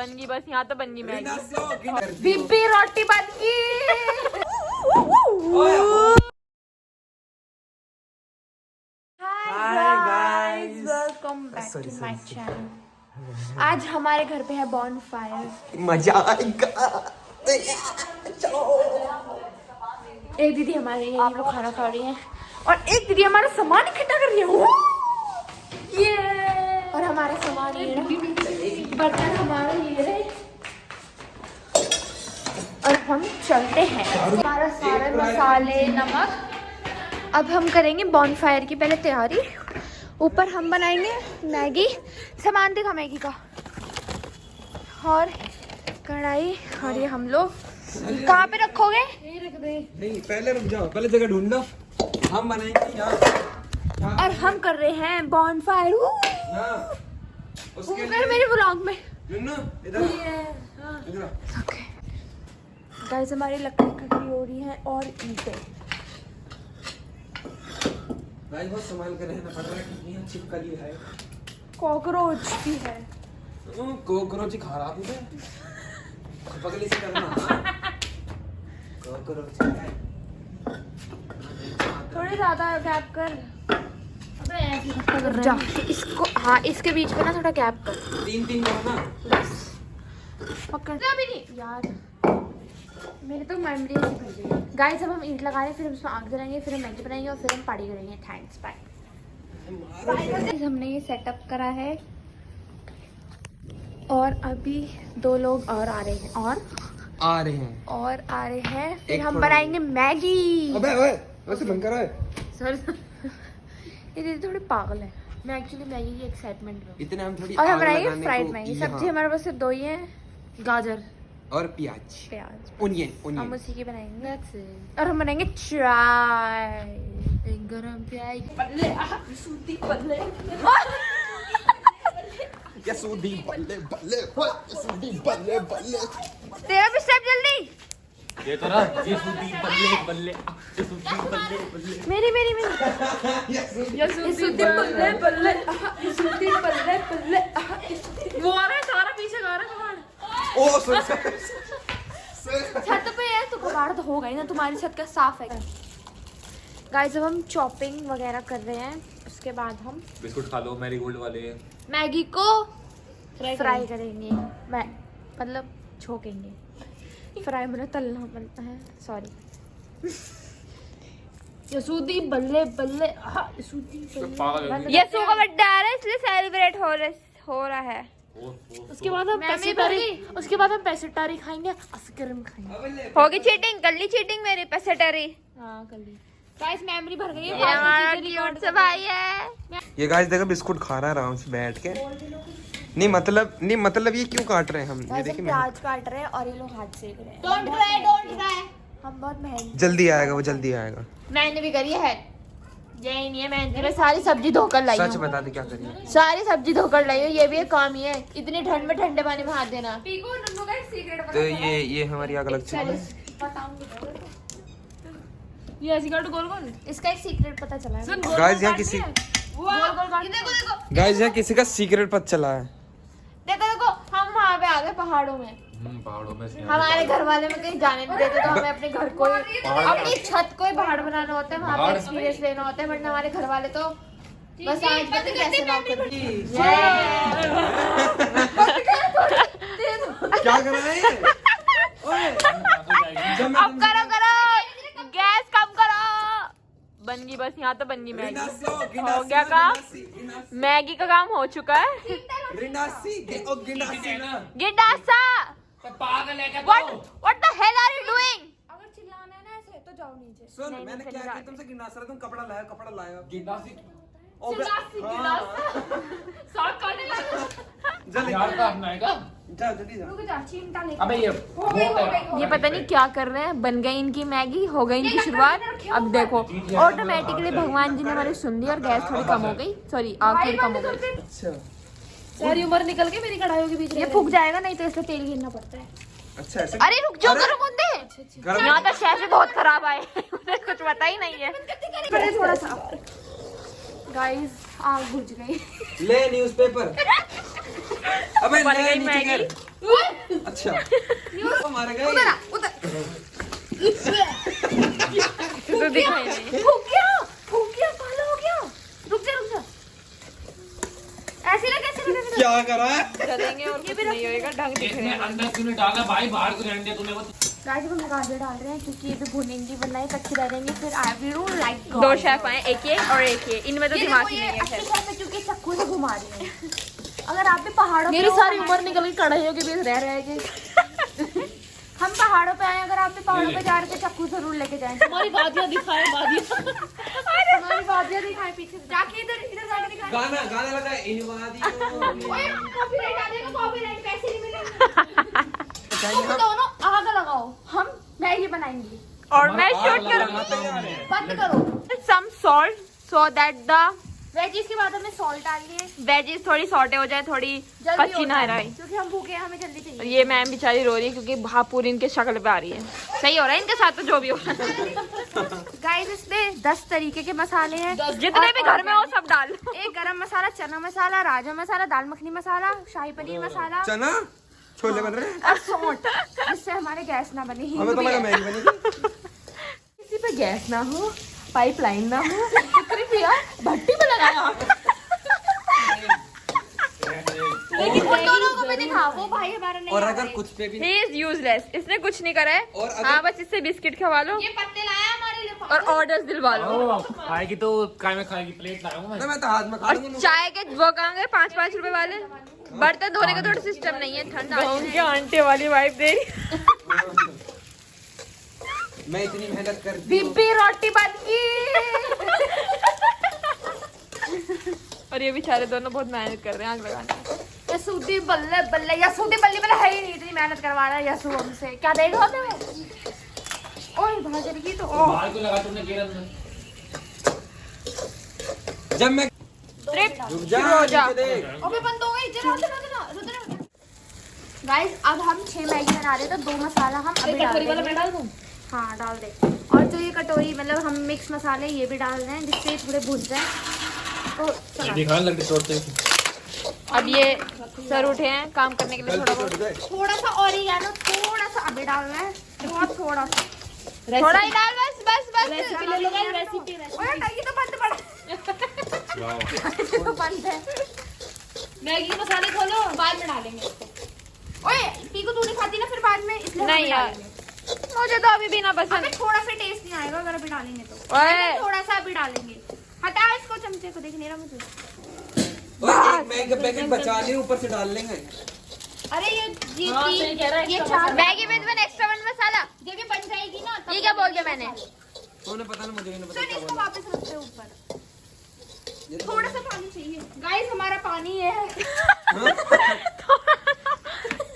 बन गई बस, यहाँ तो बन गई मैगी। बीबी रोटी बन गई। Hi guys, welcome back to my channel. आज हमारे घर पे है बॉनफायर, मजा आएगा। एक दीदी हमारे यही लोग खाना खा रही हैं और एक दीदी हमारा सामान इकट्ठा कर रही है। ये और हमारे सामान ये बर्तन हमारे ये रहे और हम चलते हैं। हमारा सारे मसाले नमक। अब हम करेंगे बॉनफायर की पहले तैयारी। ऊपर हम बनाएंगे मैगी, सामान देखा मैगी का, और कढ़ाई। और ये हम लोग कहाँ पे रखोगे? यही रख दे। नहीं, पहले रुक जाओ, पहले जगह ढूंढ लो। हम बनाएंगे यहाँ। और हम कर रहे हैं बॉनफायर। उसके लिए मेरे व्लॉग में इधर इधर। ओके गाइस, हमारी लकड़ी कटी हो रही है और ईंटें। भाई बहुत संभाल कर रहना पड़ रहा है, कितनी यहाँ छिपकली है। कॉकरोच भी है। कॉकरोच खा रहा है, पगली से करना। कॉकरोच है। थोड़ी ज्यादा गैप कर। अबे ऐसे जा इसको। हाँ, इसके बीच में ना थोड़ा गैप कर। तीन करो ना। बस पकड़ अभी नहीं यार, मेरे तो मेमोरी ही भर गई है। गाइस, अब हम ईंट लगा रहे हैं, फिर हम उसमें आग जलाएंगे, फिर हम मैगी बनाएंगे और फिर हम पार्टी करेंगे। Thanks, bye. हमने ये सेटअप करा है और अभी 2 लोग और आ रहे हैं फिर हम बनाएंगे मैगी। अबे ओए, वैसे बंद करा है। सर ये दीदी थोड़ी पागल है। मैं एक्चुअली मैगी की एक्साइटमेंट में इतने हम थोड़ी और हम आग बनाएंगे लगाने फ्राइड को मैगी। यहाँ। सब्जी हमारे पास सिर्फ 2 ही है, गाजर और प्याज, प्याज, ओनियन। हम उसी की बनाएंगे। और हम बनाएंगे चाय, एक गरम चाय। बल्ले सूती बल्ले ये सूदी बल्ले बल्ले सूदी बल्ले बल्ले। तेरा भी स्टेप जल्दी। ये तो ना, ये सूदी बल्ले बल्ले, ये सूदी बल्ले बल्ले। मेरी ये सूती बल्ले बल्ले, ये सूती बल्ले बल्ले। वो आ रहा है, सारा पीछे गा रहा है। ओ सॉरी। छत पे है तो कबाड़ तो होगा ही ना, तुम्हारी छत का साफ है। गाइस, अब हम चॉपिंग वगैरह कर रहे हैं, उसके बाद हम बिस्कुट खा लो, मैरीगोल्ड वाले। मैगी को फ्राई करेंगे। मतलब छोकेंगे। फ्राई मतलब तलना बनता है, सॉरी। यसूदी बल्ले बल्ले, यसूदी बल्ले। यस्सू का बर्थडे आ रहा है, इसलिए सेलिब्रेट हो रहा है। उसके बाद हम पैसे टारी खाएंगे, आइसक्रीम खाएंगे। होगी चीटिंग, कर ली चीटिंग मेरी पैसे टारी। हाँ कर ली। गाइस, मेमोरी भर गई है। ये हमारा क्यूट सा भाई है। ये गाइस देखो, बिस्कुट खा रहा है आराम से बैठ के। नहीं मतलब ये क्यों काट रहे हैं हम? ये देखिए, प्याज काट रहे हैं और ये लोग हाथ सेक रहे हैं। Don't try. हम बहुत मेहनत। जल्दी आएगा वो, जल्दी आएगा। मैंने भी करी है, यही नहीं है। मैं सारी सब्जी धोकर लाई हूँ। सच बता दे क्या करिए। सारी सब्जी धोकर लाई हूँ, ये भी एक काम ही है। इतनी ठंड में ठंडे पानी में हाथ देना। तो ये हमारी आग लग चुकी है। ये ऐसी काट गोल गोल। इसका एक सीक्रेट पता चला है। गाइस, यहाँ किसी का सीक्रेट पता चला है। देखो हम वहाँ पे आ गए पहाड़ों में। पहाड़ों में से हमारे घर वाले में कहीं जाने नहीं देते, तो हमें अपने घर को अपनी छत को ही पहाड़ बनाना होता है, वहाँ पे एक्सपीरियंस लेना होता है। वरना हमारे घर वाले तो बस आज पता कैसे ना कर। क्या कर रहे हैं? अब करो गैस कम करो। बन गई बस, यहाँ तो बन गई मैगी। हो गया काम, मैगी का काम हो चुका है। गिडासा पागल है क्या? What the hell are you doing? अगर चिल्लाना है ना ऐसे तो जाओ नीचे। सुन, मैंने क्या किया तुमसे गिनासरा, तुम कपड़ा लाया। गिलासी साग काटने लगा। जल्दी यार काटना है क्या? जा जल्दी जा। रुक जा, चिमटा लेके। अबे ये पता नहीं क्या कर रहे हैं। बन गई इनकी मैगी, हो गई इनकी शुरुआत। अब देखो ऑटोमेटिकली भगवान जी ने हमारी सुन ली और गैस थोड़ी कम हो गई। सॉरी, आग थोड़ी कम हो गई। अच्छा, सारी उम्र निकल के मेरी कढ़ाइयों के बीच। ये फूक जाएगा, नहीं तो इससे तेल गिरना पड़ता है। अच्छा ऐसे। अरे रुक जाओ, गर्म होते। यहाँ तो शेफ बहुत खराब आए, मुझे कुछ पता ही नहीं है। थोड़ा सा गाइस, आग बुझ गई। ले न्यूज़पेपर। अबे बन ले गई नीचे मैगी। कर। अच्छा मार गए तो दिखाई नहीं। फूक गया पाला हो गया। रुक जा ऐसे लगे क्या करा है? करेंगे और कुछ नहीं होएगा, ढंग दिख रहा है। अंदर तूने डाला भाई, बाहर को रहने दे तूने वो। गाइस हम गाजर डाल रहे हैं क्योंकि ये भी भुनेंगी वरना ये कच्ची रह जाएंगी फिर आई वी डोंट लाइक। दो शेफ आए, एक ये और एक ये, इनमें तो दिमाग ही नहीं है अच्छे खैर। शेफ है क्योंकि चक्कू से घुमा रही है। अगर आप भी पहाड़ों मेरी पे सारी उम्र निकल गई कढ़ाइयों के बीच रह के। हम पहाड़ों पे आए, अगर आप भी पहाड़ों पे जा रहे थे चक्कू जरूर लेके जाएं। हमारी बादियां दिखाए, बादियां। हमारी बादियां दिखाएं पीछे से। जाके इधर जाके दिखाएं। गाना लगा इन वादियों में। ओए कॉपीराइट आ जाएगा, कॉपीराइट पैसे नहीं मिलेंगे। बताइए तुम दोनों आग लगाओ, हम मैगी बनाएंगे। और मैं शूट करूंगी। बंद करो। Some salt so that the veggies के बाद हमने सॉल्ट डाल दिए वेजीज थोड़ी सॉटे हो जाए, थोड़ी जल्दी कच्ची ना रहे। क्योंकि हम भूखे हैं, हमें जल्दी और चाहिए। ये मैम बेचारी रो रही है क्योंकि भाप पूरी इनके शक्ल पे आ रही है। सही हो रहा है इनके साथ तो जो भी हो रहा है। गाइस इसमें 10 तरीके के मसाले हैं, जितने भी घर में हो सब डाल लो। एक गरम मसाला, चना मसाला, राजमा मसाला, दाल मखनी मसाला, शाही पनीर मसाला चना छोले बन रहे हैं। और सौंठ, जिससे हमारे गैस ना बने। हींग हमें तो भी लगा है। मैगी बनेगी। किसी पे गैस ना हो, पाइपलाइन ना हो, कृपया भट्टी पे लगाया। लेकिन उन दोनों को भी दिखाओ, वो भाई हमारा नहीं और आ अगर रहे। कुछ पे भी He is useless, इसने कुछ नहीं करा है। और अगर- हाँ बस इससे बिस्किट खवा लो ये पत्ते लाया हमारे लिए। और ऑर्डर्स दिलवा लो। खाएगी तो काय में खाएगी, प्लेट लाया हूं मैं। ना मैं तो हाथ में खा और लूंगा। चाय के वो कहाँ गए 5-5 रुपए वाले? बर्तन धोने का थोड़ा सिस्टम नहीं है, ठंडा आंटी वाली वाइफ दे रही। मैं इतनी मेहनत कर बीबी रोटी बन गई। और ये बेचारे दोनों बहुत मेहनत कर रहे हैं आग लगाने में। यसूदी बल्ले बल्ले, यसूदी बल्ले बल्ले है ही नहीं, इतनी मेहनत करवा रहा है यसू हमसे। क्या देगा हमें? ओए भाजर की तो ओ बाहर को लगा तुमने केरल में। जब मैं ट्रिप रुक जा शुरू हो जा। नीचे देख। अबे बंद हो गई। जरा गाइस अब हम 6 मैगी बना रहे हैं तो 2 मसाला हम अभी डाल देंगे। डाल दूं? हाँ डाल दे। और जो ये कटोरी मतलब हम मिक्स मसाले ये भी डाल रहे हैं जिससे ये थोड़े भुन जाए। तो चला। दिखाने लग रही तोड़ते। अब ये सर उठे हैं काम करने के लिए थोड़ा बहुत। थोड़ा सा ऑरिगेनो, थोड़ा सा अभी डालना है, बहुत थोड़ा सा। थोड़ा ही डाल, बस बस बस। रेसिपी ले लो गाइस, रेसिपी। ओए मैगी तो बंद पड़ा। तो बंद है। मैगी के मसाले खोलो, बाद में डालेंगे इसको। ओए पीकू तू नहीं खाती ना फिर बाद में, इसलिए नहीं हम यार डालेंगे। मुझे तो अभी भी ना पसंद। हमें थोड़ा सा टेस्ट नहीं आएगा अगर अभी डालेंगे तो। ओए थोड़ा सा अभी डालेंगे। हटा इसको चमचे को, देख नहीं रहा मुझे। ओए एक मैगी पैकेट बचा ले, ऊपर से डाल लेंगे। अरे ये हाँ, सही कह रहा है, ये extra 4 Maggi with one extra one masala. जब ये बन जाएगी ना तब ये क्या बोल दिया मैंने? उन्हें पता ना, मुझे नहीं पता सुन क्या इसको बोला। वापस रखते हैं ऊपर। थोड़ा सा पानी चाहिए गाइस, हमारा पानी है।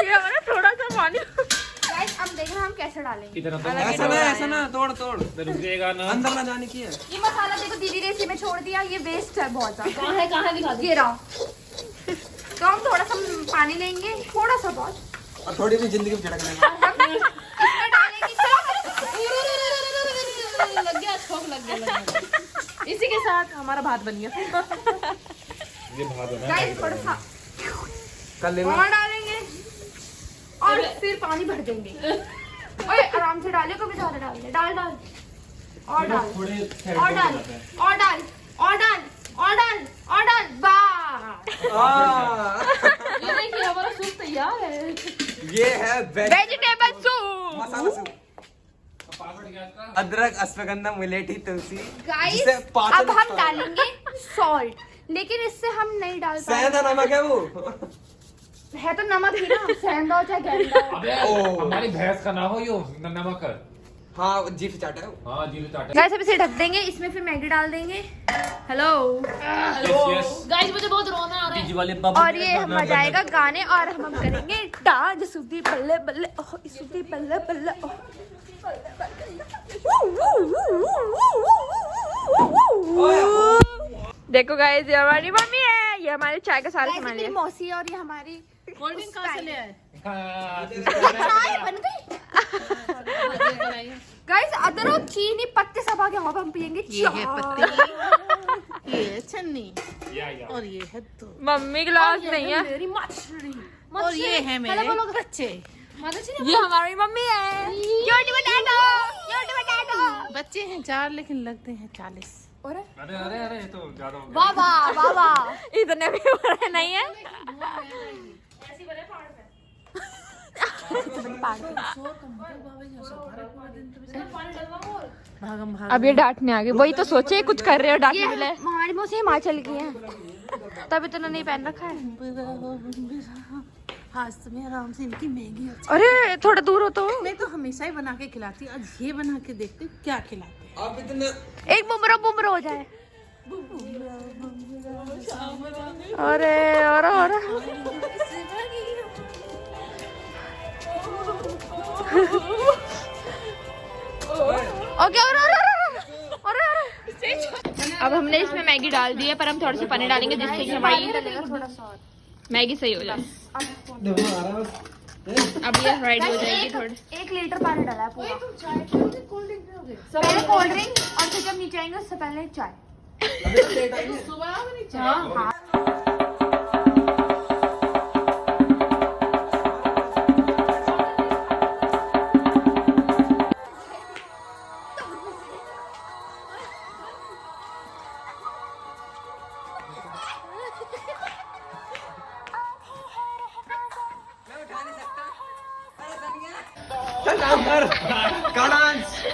ये हमारा थोड़ा सा पानी। गाइस अब देख रहे हैं हम कैसे डालेंगे। इधर तो ऐसा ना तोड़ रुकेगा ना। अंदर ना जाने की है। ये मसाला देखो दीदी ने इसी में छोड़ दिया, ये वेस्ट है बहुत ज्यादा। कहाँ दिखा दो? ये रहा। तो हम थोड़ा सा पानी लेंगे, थोड़ा सा बहुत। और थोड़ी भी जिंदगी में झड़क लेंगे। हम इसमें डालेंगे। लग गया, शौक लग गया। इसी के साथ हमारा भात बन गया। ये भात है ना। गाइस थोड़ा सा कर लेना। और डालेंगे और फिर पानी भर देंगे। ओए आराम से डाले, कभी ज्यादा डाल दे। डाल डाल और डाल थोड़े और डाल और डाल और डाल और डाल और डाल। बस ये देखिए हमारा सूप तैयार है। ये है वेजिटेबल सूप। मसाला सूप। पापड़ गैस का। अदरक, अश्वगंधा, मुलेठी, तुलसी। गाइस जिसे पाचन अब हम डालेंगे सॉल्ट, लेकिन इससे हम नहीं डाल सेंधा पाएंगे। नमक है वो। है तो नमक ही ना, सेंधा हो चाहे गंदा हो। अबे ओ। हमारी भैंस का ना हो यो नमक कर। हाँ जीभ चाटा है वो। हाँ जीरो चाटे। गाइस अब इसे ढक देंगे, इसमें फिर मैगी डाल देंगे। हेलो यस गाइस मुझे बहुत रोना आ रहा है। डीजी वाले बाबू। और ये हम बजाएगा गाने और हम करेंगे डांस। सुधी बल्ले बल्ले ओह, सुधी बल्ले बल्ले ओह। देखो गाइस ये हमारी मम्मी है, ये हमारे चाय का सारा गाइस सामान मेरी है। मौसी और ये हमारी कोल्ड ड्रिंक कहाँ से ले आए? चाय बन गई। गाइस अदरक, चीनी, पत्ते सब आ गए। अब हम पियेंगे चाय। ये छन्नी या और ये है तो मम्मी गिलास नहीं है। मेरी मछली और ये है मेरे बच्चे। ये हमारी मम्मी है। Cutie potato. बच्चे हैं 4 लेकिन लगते हैं 40। अरे अरे अरे ये तो ज्यादा हो गया। वाह इतने भी बड़े नहीं है। अब ये डांटने आ गए। वही तो सोचे कुछ कर रहे हो डांटने के लिए। हमारी मौसी हिमाचल की है तभी तो नहीं पहन रखा है। हाँ तुम्हें आराम से इनकी मैगी। अरे थोड़ा दूर हो तो। मैं तो हमेशा ही बना के खिलाती, आज ये बना के देखती हूँ क्या खिलाते हैं। आप इतना एक बुमरो हो जाए। अरे और ओके अब हमने इसमें मैगी डाल दी है, पर हम थोड़ी सी पनीर डालेंगे जिससे कि हमारी मैगी सही हो जाए। अब ये रेडी हो जाएगी। थोड़ी 1 लीटर पानी डाला है पूरा। पहले कोल्ड ड्रिंक और फिर जब नीचे आएंगे उससे पहले चाय। हाँ।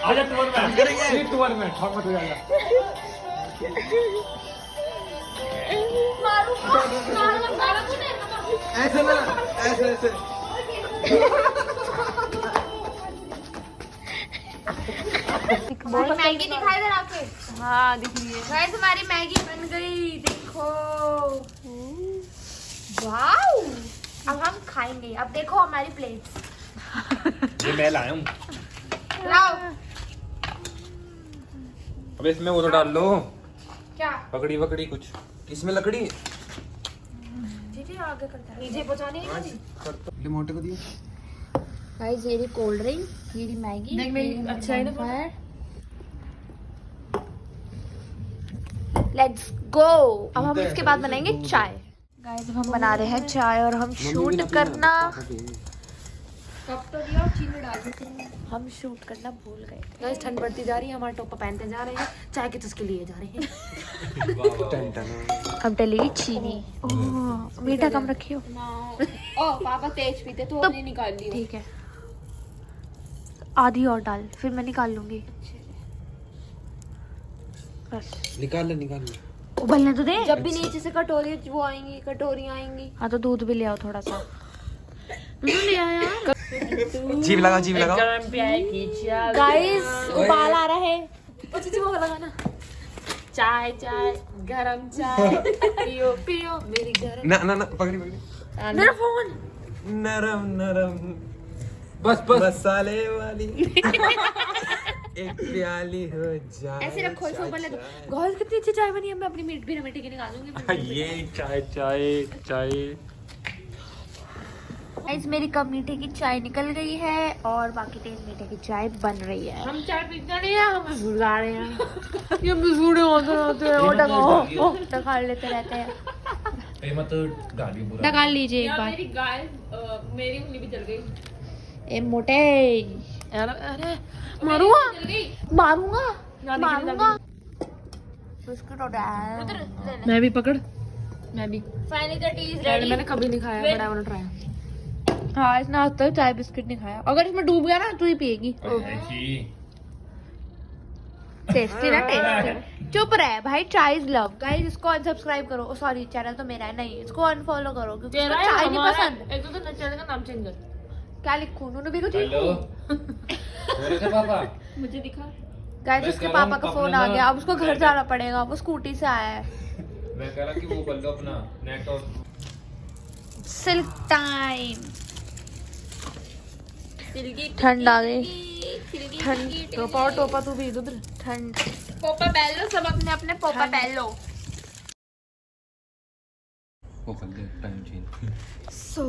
आजा टूर में ठोक मत हो जाएगा। ऐसे ना ऐसे मैगी दिखाई दे रहा आपके? हाँ दिख रही है। गाइस हमारी मैगी बन गई, देखो। वाओ, अब हम खाएंगे। अब देखो हमारी प्लेट। ये मैं लाया हूँ। लाओ। अब इसमें वो तो डाल लो, क्या? पकड़ी वकड़ी कुछ। इसमें लकड़ी जी आगे करता है। नीचे पहुंचानी है जी। मोटे को दिया। गाइस ये रही कोल्ड ड्रिंक, ये रही मैगी। नहीं मेरी अच्छा है ना। Let's go. अब हम इसके बाद बनाएंगे चाय। गाइस अब हम बना रहे हैं चाय और हम शूट करना कप तो दिया और चीनी डाल दी। हम शूट करना भूल गए। गाइस ठंड बढ़ती जा रही है, हमारे टोपा पहनते जा रहे हैं, चाय के चुस्के लिए जा रहे हैं। अब डलेगी चीनी। ओह मीठा कम रखियो। ओ पापा तेज पीते तो नहीं निकाल लियो। ठीक है आधी और डाल, फिर मैं निकाल लूंगी। बस निकाल ले। उबलने तो दे। जब भी नीचे से कटोरी वो आएंगी, कटोरियां आएंगी। हाँ तो दूध भी ले आओ थोड़ा सा। ले आया। जीभ लगा। गाइस उबाल आ रहा है। वो लगाना। चाय गरम चाय पियो मेरी गरम। ना पकड़ी मेरा फोन नरम बस मसाले वाली एक प्याली हो जाए। ऐसे रखो इसको उबलने दो। गाइस कितनी अच्छी चाय बनी है। मैं अपनी बिना मीठे की निकालूंगी। ये चाय गाइस मेरी कम मीठे की चाय निकल गई है और बाकी तेज मीठे की चाय बन रही है। हम चाय पीते नहीं है, हम भुला रहे हैं। ये बिजूड़े होते हैं और डका लेते रहते हैं। ये मत डालिए पूरा। डका लीजिए एक बार। मेरी गाय मेरी उंगली भी जल गई। ए मोटे अरे मारूंगा बिस्कुट और डाल। मैं भी पकड़। मैं भी। Finally the T is ready. मैंने कभी नहीं खाया, बड़ा वाला ट्राई। हाँ इसने आज तक चाय बिस्किट नहीं खाया। अगर इसमें डूब गया ना तू ही पिएगी। टेस्टी ना टेस्टी। चुप रहे भाई। चाय इज लव। गाइस इसको अनसब्सक्राइब करो। सॉरी चैनल तो मेरा है नहीं, इसको अनफॉलो करो क्योंकि इसको चाय नहीं पसंद। एक तो चैनल का नाम चेंज कर। क्या लिखूं? उन्होंने भी कुछ हेलो मेरे से पापा मुझे दिखा। गाइस उसके पापा का फोन आ गया। अब उसको घर जाना पड़ेगा। वो स्कूटी से आया है। मैं कह रहा कि वो कर लो अपना नेट और सिल्क टाइम। ठंड आ गई। ठंड टोपा तू भी इधर। ठंड पोपा पहन लो, सब अपने अपने पोपा पहन लो। वो कर दे टाइम चेंज। सो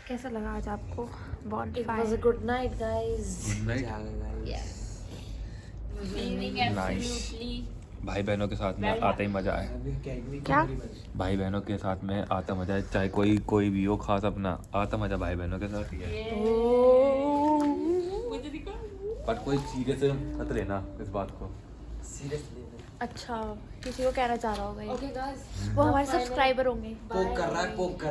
कैसा लगा आज आपको was a good night guys. Good night. Feeling absolutely भाई बहनों के साथ में आता ही मजा है। क्या? भाई बहनों के साथ में आता मजा है, चाहे कोई भी हो खास अपना, आता मजा भाई बहनों के साथ ही है। पर कोई सीरियस मत लेना इस बात को। अच्छा, किसी को कहना चाह रहा होगा ये। वो हमारे सब्सक्राइबर होंगे। पोक कर रहा है।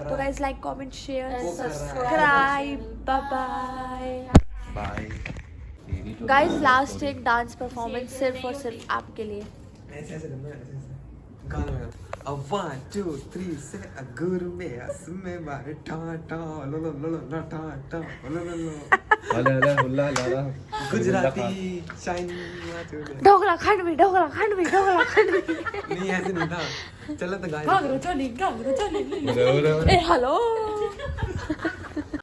तो guys like comment share subscribe, bye bye. Bye. Guys last एक डांस परफॉर्मेंस सिर्फ और सिर्फ आपके लिए। ऐसे करना है, ऐसे गाना में। अब 1 2 3 से गुरु में असमे बारे टा टा लो लो लो लो टा टा लो लो लो गुजराती शाइनिंग ढोकला खांडवी, ढोकला खांडवी, ढोकला खांडवी। नहीं ऐसे नहीं था। चलो तो गाइस घाघरा चोली, घाघरा चोली। ए हेलो।